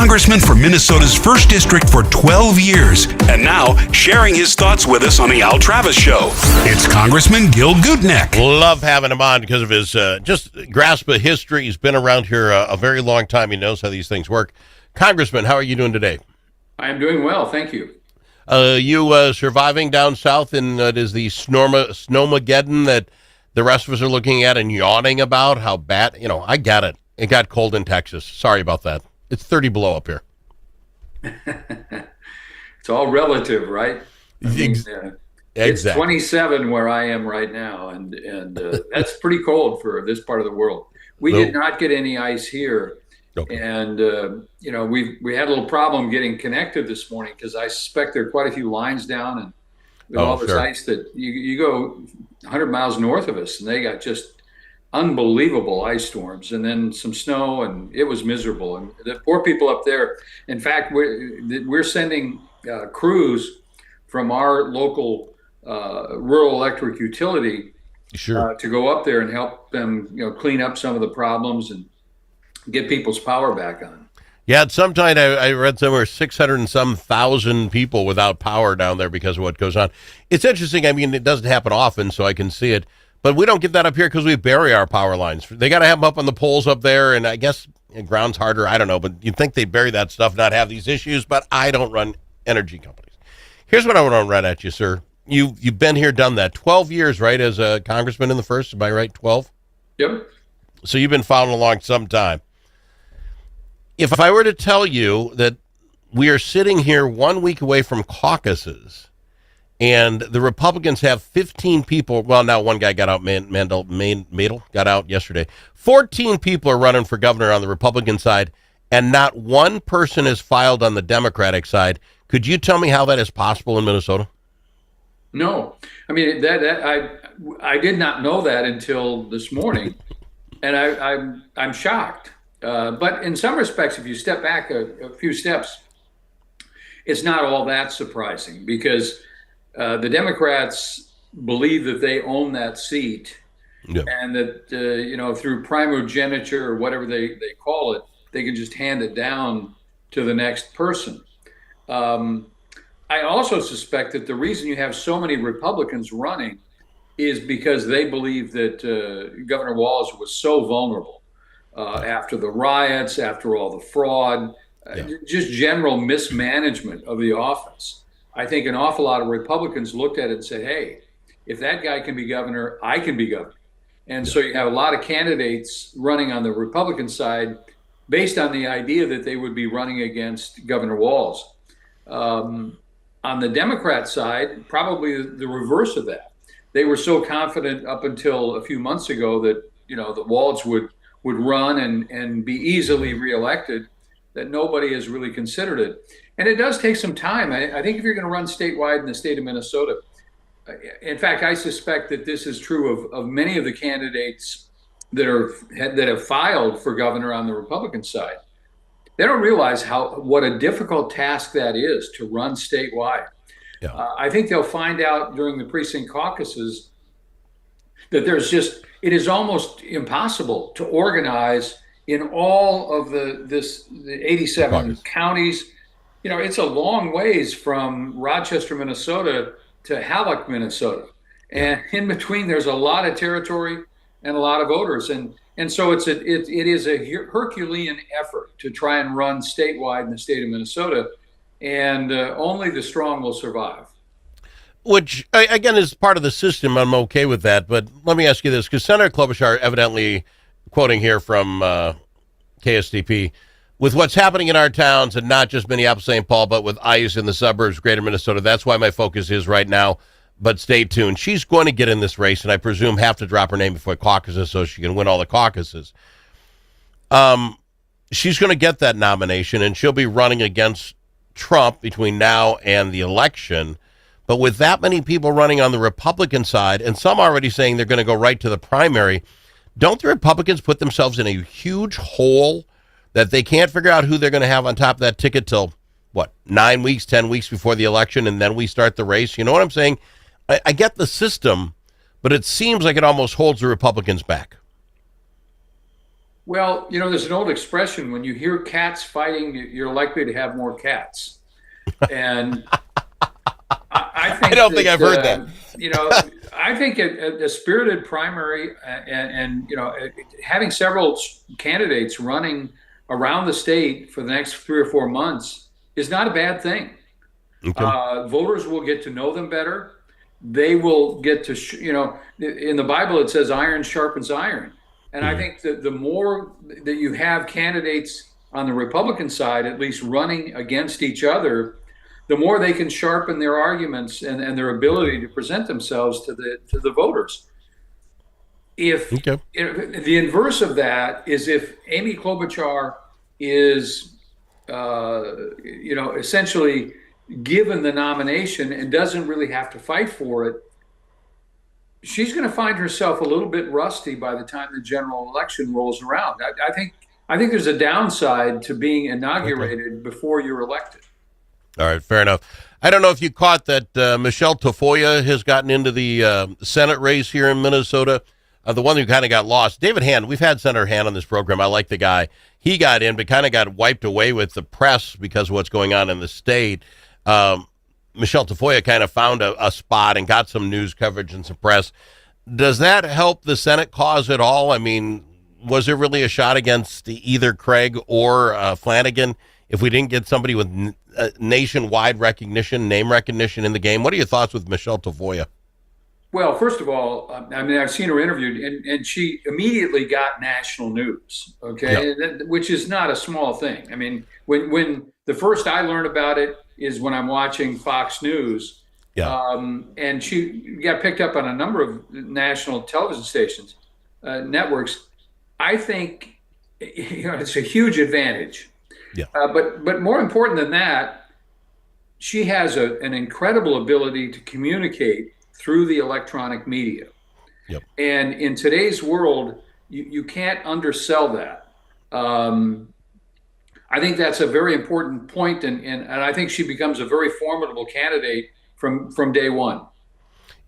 congressman for Minnesota's 1st District for 12 years, and now sharing his thoughts with us on the Al Travis Show. It's Congressman Gil Gutknecht. Love having him on because of his just grasp of history. He's been around here a very long time. He knows how these things work. Congressman, how are you doing today? I am doing well, thank you. You surviving down south in is the Snowmageddon that the rest of us are looking at and yawning about how bad, I get it. It got cold in Texas. Sorry about that. It's 30 below up here. It's all relative, right? Exactly. It's 27 where I am right now, and that's pretty cold for this part of the world. We did not get any ice here. Okay. And, we had a little problem getting connected this morning because I suspect there are quite a few lines down and with all this ice that you go 100 miles north of us and they got just unbelievable ice storms and then some snow, and it was miserable. And the poor people up there, in fact, we're sending crews from our local rural electric utility to go up there and help them, clean up some of the problems and get people's power back on. Yeah, at some time I read somewhere 600 and some thousand people without power down there because of what goes on. It's interesting. I mean, it doesn't happen often, so I can see it. But we don't get that up here because we bury our power lines. They got to have them up on the poles up there, and I guess ground's harder. I don't know, but you'd think they'd bury that stuff, not have these issues, but I don't run energy companies. Here's what I want to run at you, sir. You've been here, done that. 12 years, right, as a congressman in the 1st, am I right, 12? Yep. So you've been following along some time. If I were to tell you that we are sitting here 1 week away from caucuses, and the Republicans have 15 people, well, now one guy got out, Madel got out yesterday. 14 people are running for governor on the Republican side, and not one person is filed on the Democratic side. Could you tell me how that is possible in Minnesota? No. I mean, I did not know that until this morning, and I'm shocked. But in some respects, if you step back a few steps, it's not all that surprising because the Democrats believe that they own that seat, and that through primogeniture or whatever they call it, they can just hand it down to the next person. I also suspect that the reason you have so many Republicans running is because they believe that Governor Walz was so vulnerable after the riots, after all the fraud, just general mismanagement of the office. I think an awful lot of Republicans looked at it and said, hey, if that guy can be governor, I can be governor. And so you have a lot of candidates running on the Republican side based on the idea that they would be running against Governor Walz. On the Democrat side, probably the reverse of that. They were so confident up until a few months ago that, that Walz would run and be easily reelected that nobody has really considered it. And it does take some time. I think if you're going to run statewide in the state of Minnesota, in fact, I suspect that this is true of many of the candidates that have filed for governor on the Republican side. They don't realize what a difficult task that is to run statewide. Yeah. I think they'll find out during the precinct caucuses that it is almost impossible to organize in all of the 87 counties. It's a long ways from Rochester, Minnesota to Hallock, Minnesota. And in between, there's a lot of territory and a lot of voters. And so it is a Herculean effort to try and run statewide in the state of Minnesota. And only the strong will survive. Which, again, is part of the system. I'm okay with that. But let me ask you this, because Senator Klobuchar, evidently, quoting here from KSTP, with what's happening in our towns, and not just Minneapolis, St. Paul, but with ICE in the suburbs, greater Minnesota, that's why my focus is right now. But stay tuned. She's going to get in this race, and I presume have to drop her name before caucuses so she can win all the caucuses. She's going to get that nomination, and she'll be running against Trump between now and the election. But with that many people running on the Republican side, and some already saying they're going to go right to the primary, don't the Republicans put themselves in a huge hole that they can't figure out who they're going to have on top of that ticket till, 9 weeks, 10 weeks before the election, and then we start the race? You know what I'm saying? I get the system, but it seems like it almost holds the Republicans back. Well, there's an old expression: when you hear cats fighting, you're likely to have more cats. And I I think don't think I've heard that. I think a spirited primary and having several candidates running around the state for the next 3 or 4 months is not a bad thing. Okay. Voters will get to know them better. They will get to, in the Bible it says iron sharpens iron. And I think that the more that you have candidates on the Republican side, at least running against each other, the more they can sharpen their arguments and their ability to present themselves to the voters. If the inverse of that is if Amy Klobuchar is, essentially given the nomination and doesn't really have to fight for it, she's going to find herself a little bit rusty by the time the general election rolls around. I think there's a downside to being inaugurated before you're elected. All right, fair enough. I don't know if you caught that Michelle Tafoya has gotten into the Senate race here in Minnesota, the one who kind of got lost. David Hand, we've had Senator Hand on this program. I like the guy. He got in, but kind of got wiped away with the press because of what's going on in the state. Michelle Tafoya kind of found a spot and got some news coverage and some press. Does that help the Senate cause at all? I mean, was there really a shot against either Craig or Flanagan if we didn't get somebody with nationwide recognition, name recognition in the game? What are your thoughts with Michelle Tafoya? Well, first of all, I've seen her interviewed, and she immediately got national news, okay, which is not a small thing. I mean, when the first I learned about it is when I'm watching Fox News, and she got picked up on a number of national television stations, networks. I think it's a huge advantage. Yeah. But more important than that, she has an incredible ability to communicate through the electronic media. Yep. And in today's world, you can't undersell that. I think that's a very important point, and I think she becomes a very formidable candidate from day one.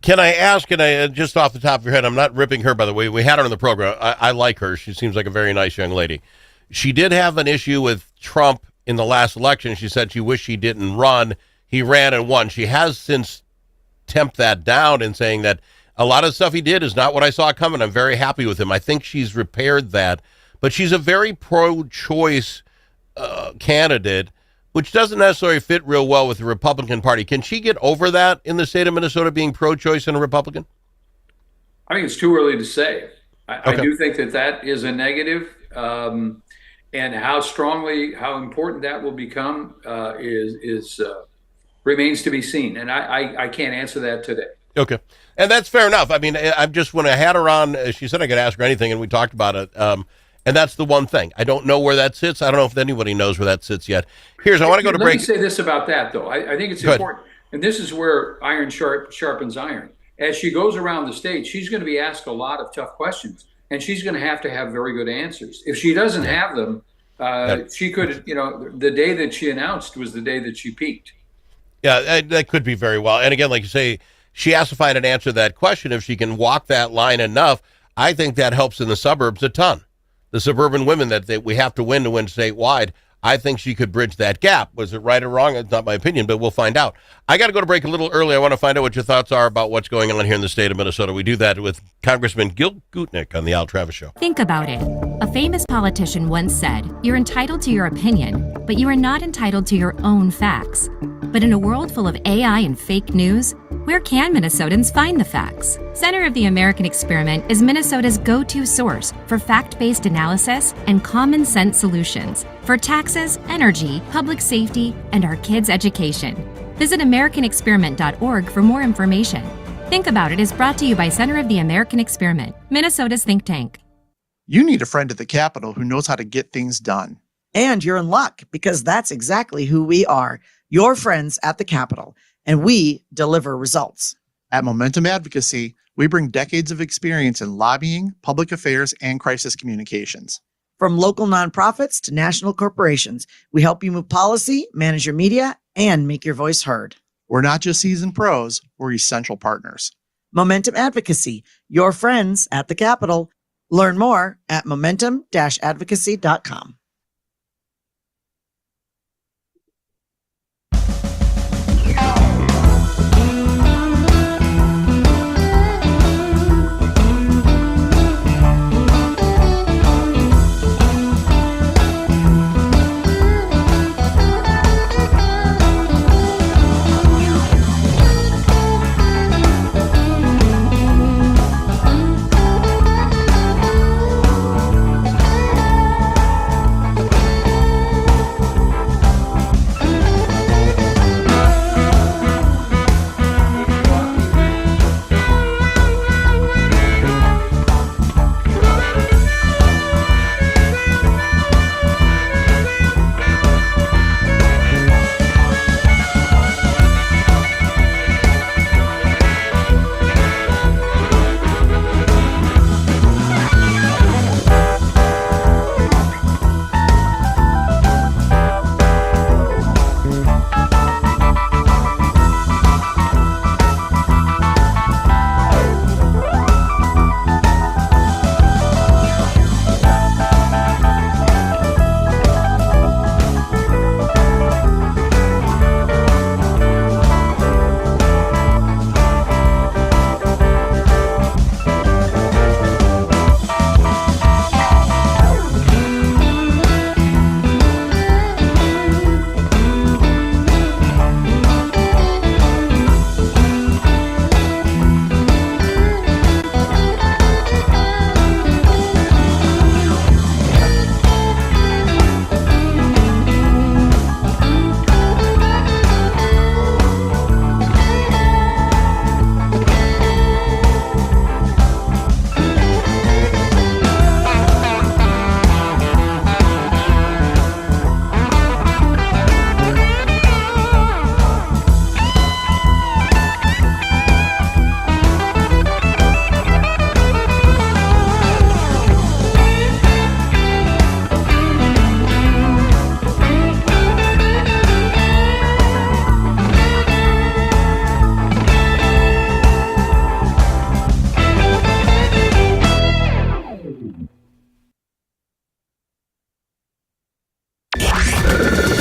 Can I ask, and I just off the top of your head, I'm not ripping her, by the way. We had her on the program. I like her. She seems like a very nice young lady. She did have an issue with Trump in the last election. She said she wished he didn't run. He ran and won. She has since temped that down and saying that a lot of stuff he did is not what I saw coming. I'm very happy with him. I think she's repaired that. But she's a very pro-choice candidate, which doesn't necessarily fit real well with the Republican Party. Can she get over that in the state of Minnesota, being pro-choice and a Republican? I think it's too early to say. I do think that is a negative. And how important that will become remains to be seen. And I can't answer that today. Okay. And that's fair enough. I mean, when I had her on, she said I could ask her anything, and we talked about it. And that's the one thing. I don't know where that sits. I don't know if anybody knows where that sits yet. I want to go to break. Let me say this about that, though. I think it's important. And this is where iron sharpens iron. As she goes around the state, she's going to be asked a lot of tough questions. And she's going to have very good answers. If she doesn't have them, she could, the day that she announced was the day that she peaked. Yeah, that could be very well. And again, like you say, she has to find an answer to that question. If she can walk that line enough, I think that helps in the suburbs a ton. The suburban women that we have to win statewide, I think she could bridge that gap. Was it right or wrong? It's not my opinion, but we'll find out. I got to go to break a little early. I want to find out what your thoughts are about what's going on here in the state of Minnesota. We do that with Congressman Gil Gutknecht on the Al Travis Show. Think about it. A famous politician once said, "You're entitled to your opinion, but you are not entitled to your own facts." But in a world full of AI and fake news, where can Minnesotans find the facts? Center of the American Experiment is Minnesota's go-to source for fact-based analysis and common sense solutions for taxes, energy, public safety, and our kids' education. Visit AmericanExperiment.org for more information. Think About It is brought to you by Center of the American Experiment, Minnesota's think tank. You need a friend at the Capitol who knows how to get things done. And you're in luck, because that's exactly who we are, your friends at the Capitol, and we deliver results. At Momentum Advocacy, we bring decades of experience in lobbying, public affairs, and crisis communications. From local nonprofits to national corporations, we help you move policy, manage your media, and make your voice heard. We're not just seasoned pros, we're essential partners. Momentum Advocacy, your friends at the Capitol. Learn more at momentum-advocacy.com.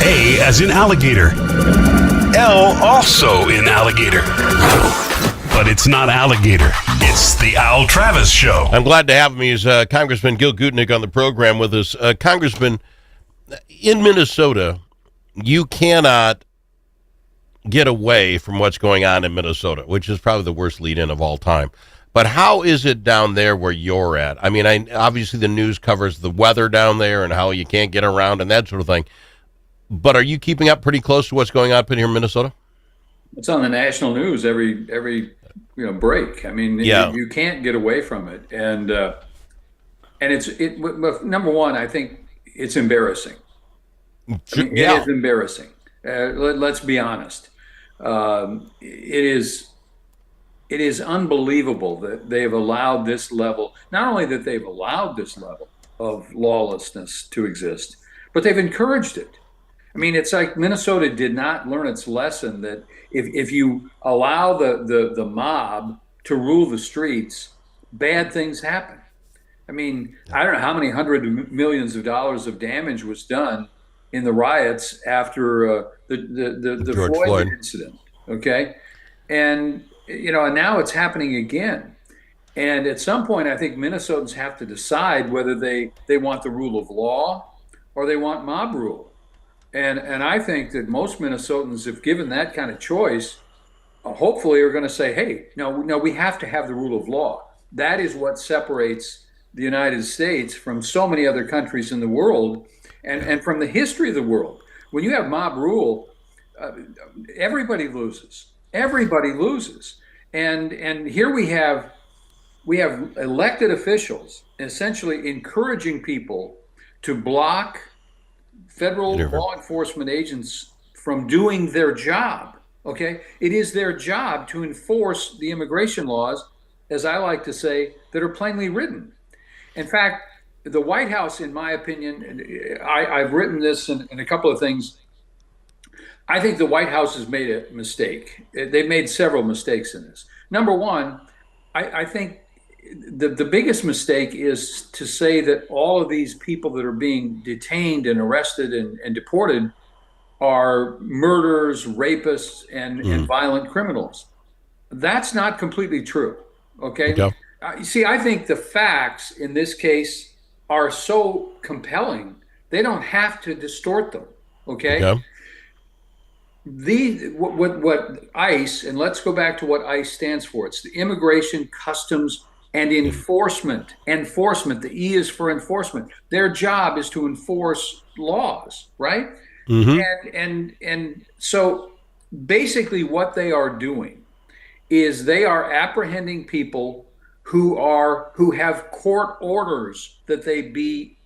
A as in alligator. L also in alligator. But it's not alligator. It's the Al Travis Show. I'm glad to have him. He's Congressman Gil Gutknecht on the program with us. Congressman, in Minnesota, you cannot get away from what's going on in Minnesota, which is probably the worst lead-in of all time. But how is it down there where you're at? I mean, obviously the news covers the weather down there and how you can't get around and that sort of thing. But are you keeping up pretty close to what's going on up in here in Minnesota? It's on the national news every break. I mean, you can't get away from it, and it's number one. I think it's embarrassing. It is embarrassing. Let's be honest. It is unbelievable that they've allowed this level. Not only that they've allowed this level of lawlessness to exist, but they've encouraged it. I mean, it's like Minnesota did not learn its lesson that if you allow the mob to rule the streets, bad things happen. I mean, I don't know how many hundreds of millions of dollars of damage was done in the riots after the Floyd incident. Okay, and and now it's happening again. And at some point, I think Minnesotans have to decide whether they want the rule of law or they want mob rule. And I think that most Minnesotans, if given that kind of choice, hopefully are going to say, hey, no, we have to have the rule of law. That is what separates the United States from so many other countries in the world and from the history of the world. When you have mob rule, everybody loses. Everybody loses. And here we have elected officials essentially encouraging people to block federal law enforcement agents from doing their job. Okay, it is their job to enforce the immigration laws, as I like to say, that are plainly written. In fact, the White House, in my opinion, I've written this in a couple of things. I think the White House has made a mistake. They've made several mistakes in this. Number one, I think the biggest mistake is to say that all of these people that are being detained and arrested and deported are murderers, rapists, and violent criminals. That's not completely true. Okay. Okay. See, I think the facts in this case are so compelling, they don't have to distort them. Okay. Okay. What ICE, and let's go back to what ICE stands for. It's the Immigration, Customs, and Enforcement. Enforcement. The E is for enforcement. Their job is to enforce laws, right? And so basically what they are doing is they are apprehending people who have court orders that they be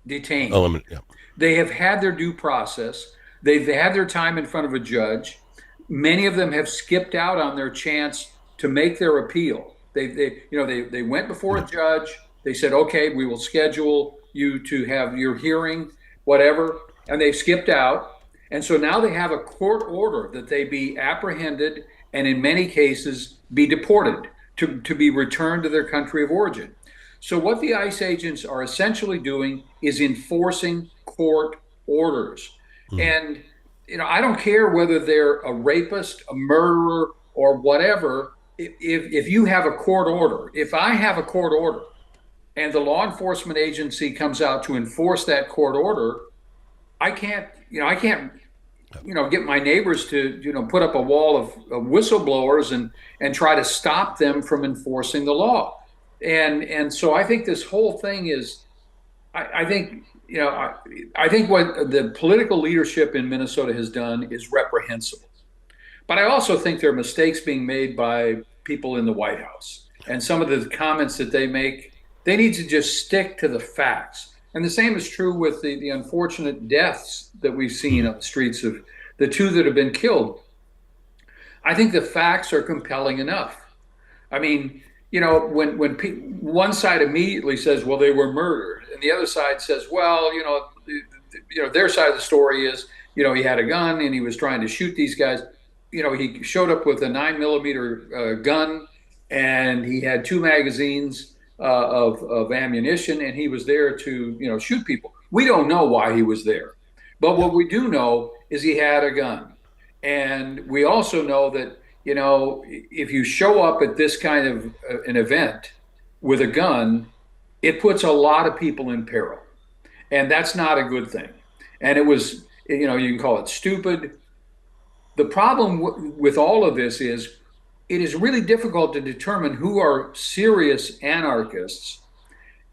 detained. Yeah. They have had their due process. They've had their time in front of a judge. Many of them have skipped out on their chance to make their appeal. They went before a judge. They said, okay, we will schedule you to have your hearing, whatever. And they've skipped out. And so now they have a court order that they be apprehended and in many cases be deported to be returned to their country of origin. So what the ICE agents are essentially doing is enforcing court orders. And, I don't care whether they're a rapist, a murderer, or whatever. If you have a court order, if I have a court order and the law enforcement agency comes out to enforce that court order, I can't get my neighbors to, put up a wall of whistleblowers and try to stop them from enforcing the law. And so I think this whole thing is, I think what the political leadership in Minnesota has done is reprehensible. But I also think there are mistakes being made by people in the White House. And some of the comments that they make, they need to just stick to the facts. And the same is true with the unfortunate deaths that we've seen on the streets of the two that have been killed. I think the facts are compelling enough. I mean, when one side immediately says, well, they were murdered, and the other side says, well, their side of the story is, he had a gun and he was trying to shoot these guys. He showed up with a 9mm gun and he had 2 magazines of ammunition, and he was there to, shoot people. We don't know why he was there, but what we do know is he had a gun. And we also know that, if you show up at this kind of an event with a gun, it puts a lot of people in peril. And that's not a good thing. And it was, you can call it stupid. The problem with all of this is it is really difficult to determine who are serious anarchists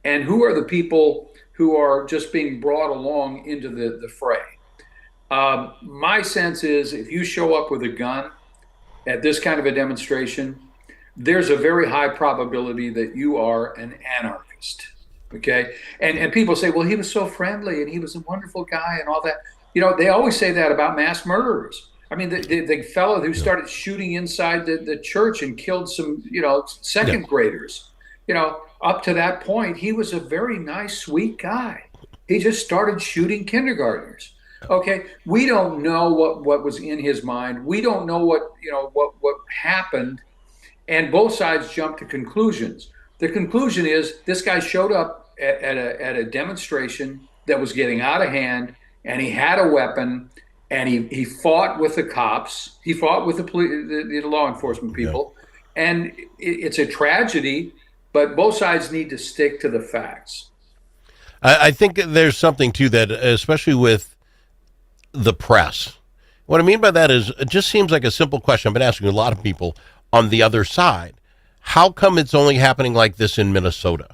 and who are the people who are just being brought along into the fray. My sense is if you show up with a gun at this kind of a demonstration, there's a very high probability that you are an anarchist. Okay. And people say, well, he was so friendly and he was a wonderful guy and all that. They always say that about mass murderers. I mean, the fellow who started shooting inside the church and killed some, second graders, up to that point, he was a very nice, sweet guy. He just started shooting kindergartners. Okay, we don't know what was in his mind. We don't know what happened, and both sides jumped to conclusions. The conclusion is this guy showed up at a demonstration that was getting out of hand, and he had a weapon, and he fought with the cops. He fought with the law enforcement people, and it's a tragedy. But both sides need to stick to the facts. I think there's something to that, especially with the press. What I mean by that is it just seems like a simple question. I've been asking a lot of people on the other side. How come it's only happening like this in Minnesota?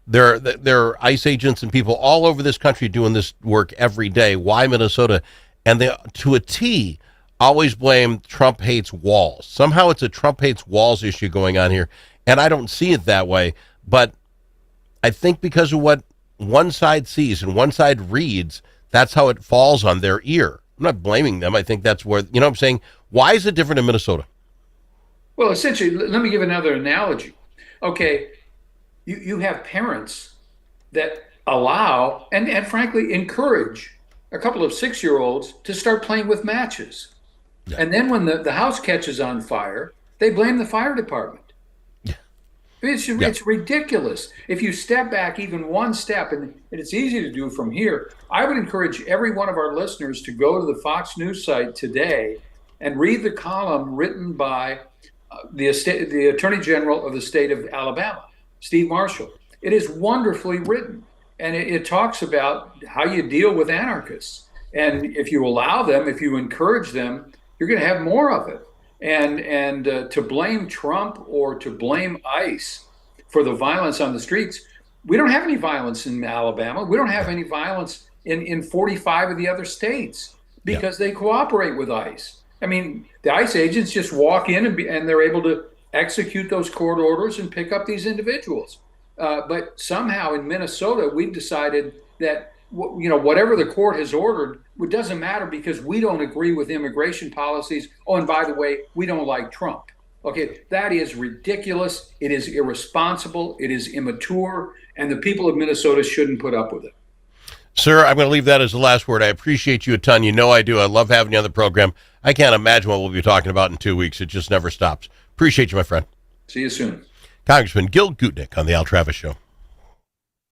There are ICE agents and people all over this country doing this work every day. Why Minnesota? And they, to a T, always blame Trump hates walls. Somehow it's a Trump hates walls issue going on here. And I don't see it that way. But I think because of what one side sees and one side reads, that's how it falls on their ear. I'm not blaming them. I think that's where, what I'm saying? Why is it different in Minnesota? Well, essentially, let me give another analogy. Okay, you have parents that allow and frankly encourage a couple of 6-year-olds to start playing with matches. Yeah. And then when the house catches on fire, they blame the fire department. Yeah. It's ridiculous. If you step back even one step, and it's easy to do from here, I would encourage every one of our listeners to go to the Fox News site today and read the column written by the Attorney General of the state of Alabama, Steve Marshall. It is wonderfully written, and it talks about how you deal with anarchists. And if you allow them, if you encourage them, you're going to have more of it. And to blame Trump or to blame ICE for the violence on the streets, we don't have any violence in Alabama. We don't have any violence in 45 of the other states because they cooperate with ICE. I mean, the ICE agents just walk in and they're able to execute those court orders and pick up these individuals. But somehow in Minnesota, we've decided that whatever the court has ordered, it doesn't matter because we don't agree with immigration policies. Oh, and by the way, we don't like Trump. Okay, that is ridiculous. It is irresponsible. It is immature. And the people of Minnesota shouldn't put up with it. Sir, I'm going to leave that as the last word. I appreciate you a ton. You know I do. I love having you on the program. I can't imagine what we'll be talking about in 2 weeks. It just never stops. Appreciate you, my friend. See you soon. Congressman Gil Gutknecht on the Al Travis Show.